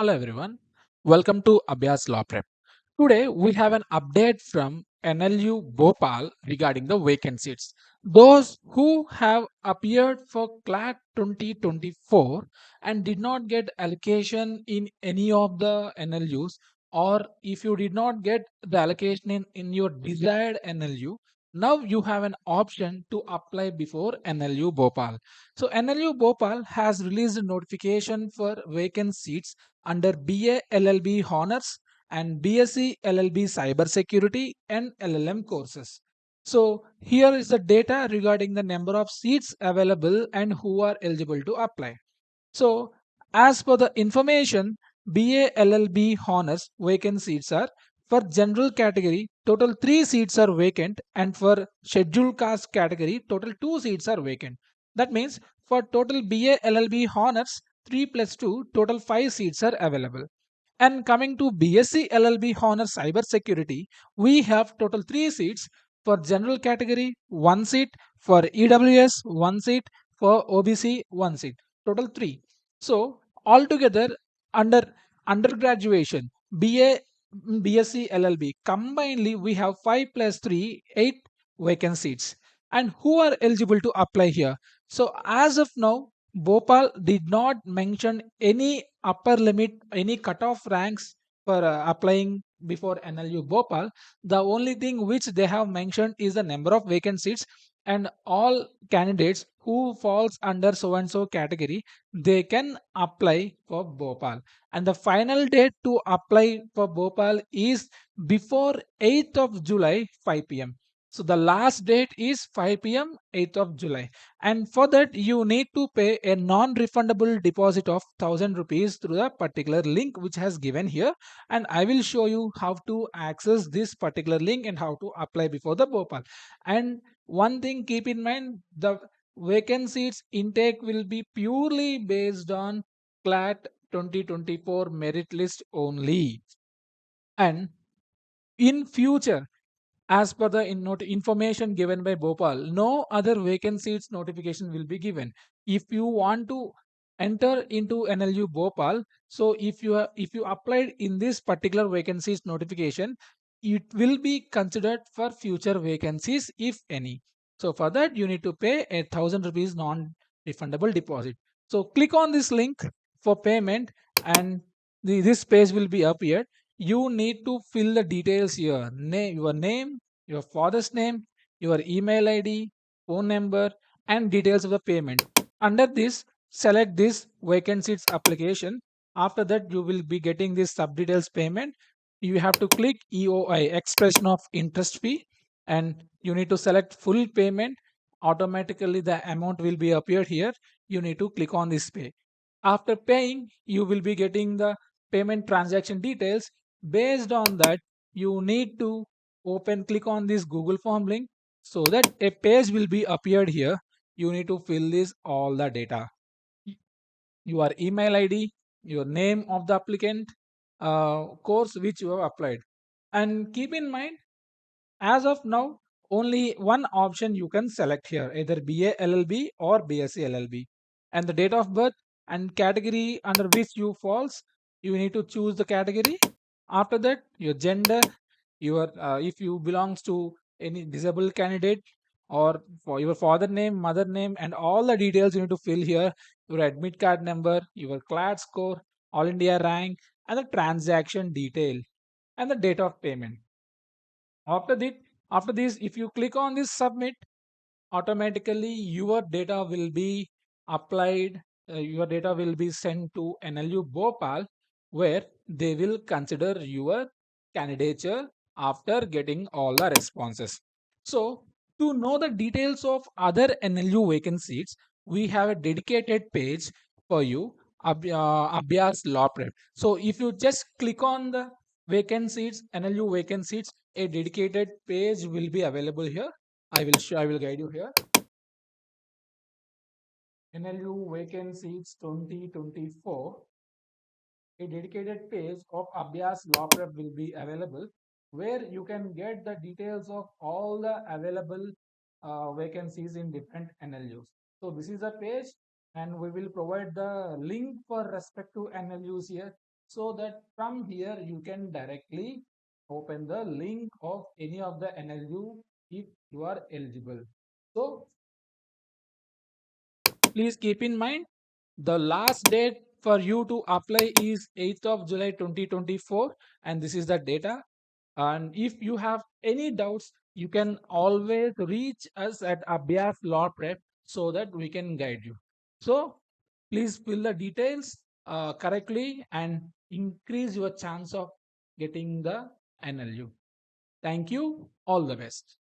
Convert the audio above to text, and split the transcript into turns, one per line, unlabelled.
Hello everyone, welcome to Abhyaas Lawprep. Today we have an update from NLU Bhopal regarding the vacant seats. Those who have appeared for CLAT 2024 and did not get allocation in any of the NLUs, or if you did not get the allocation in your desired NLU, now you have an option to apply before NLU Bhopal. So NLU Bhopal has released a notification for vacant seats under BA LLB Honors and BSc LLB Cybersecurity and LLM courses. So here is the data regarding the number of seats available and who are eligible to apply. So as per the information, BA LLB Honors vacant seats are for general category, total 3 seats are vacant, and for scheduled caste category, total 2 seats are vacant. That means for total BA LLB Honors, 3 plus 2, total 5 seats are available. And coming to BSc LLB Honors Cyber Security, we have total 3 seats for general category, 1 seat, for EWS, 1 seat, for OBC, 1 seat. Total 3. So altogether under undergraduation, BA, BSc LLB, combinedly we have 5 plus 3, 8 vacant seats. And who are eligible to apply here? So as of now, Bhopal did not mention any upper limit, any cutoff ranks for applying before NLU Bhopal. The only thing which they have mentioned is the number of vacant seats, and all candidates who falls under so and so category, they can apply for Bhopal. And the final date to apply for Bhopal is before 8th of July 5 p.m. So the last date is 5 p.m. 8th of July, and for that you need to pay a non-refundable deposit of 1000 rupees through the particular link which has given here, and I will show you how to access this particular link and how to apply before the Bhopal. And one thing keep in mind, the vacant seats intake will be purely based on CLAT 2024 merit list only, and in future, as per the information given by Bhopal, no other vacant seats notification will be given. If you want to enter into NLU Bhopal, so if you applied in this particular vacancies notification, it will be considered for future vacancies if any. So for that you need to pay a 1000 rupees non-refundable deposit. So click on this link for payment, and this page will be appeared. You need to fill the details here: your name, your father's name, your email ID, phone number, and details of the payment. Under this, select this vacant seats application. After that, you will be getting this subdetails payment. You have to click EOI, expression of interest fee, and you need to select full payment. Automatically, the amount will be appeared here. You need to click on this pay. After paying, you will be getting the payment transaction details. Based on that, you need to click on this Google form link, so that a page will be appeared here. You need to fill this all the data: your email ID, your name of the applicant, course which you have applied. And keep in mind, as of now, only one option you can select here, either BA LLB or BSc LLB, and the date of birth and category under which you falls, you need to choose the category. After that, your gender, your if you belongs to any disabled candidate, or for your father name, mother name, and all the details you need to fill here: your admit card number, your CLAT score, all India rank, and the transaction detail, and the date of payment. After that, after this, if you click on this submit, automatically your data will be applied. Your data will be sent to NLU Bhopal, where they will consider your candidature after getting all the responses. So to know the details of other NLU vacancies, we have a dedicated page for you, Abhyaas Lawprep. So if you just click on the vacancies, NLU vacancies, a dedicated page will be available here. I will guide you here. NLU vacancies 2024. A dedicated page of Abhyaas Lawprep will be available, where you can get the details of all the available vacancies in different NLUs. So this is a page, and we will provide the link for respective NLUs here. so that from here you can directly open the link of any of the NLU if you are eligible. So please keep in mind the last date for you to apply is 8th of July 2024, and this is the data. And if you have any doubts, you can always reach us at Abhyaas Lawprep so that we can guide you. So please fill the details correctly and increase your chance of getting the NLU. Thank you. All the best.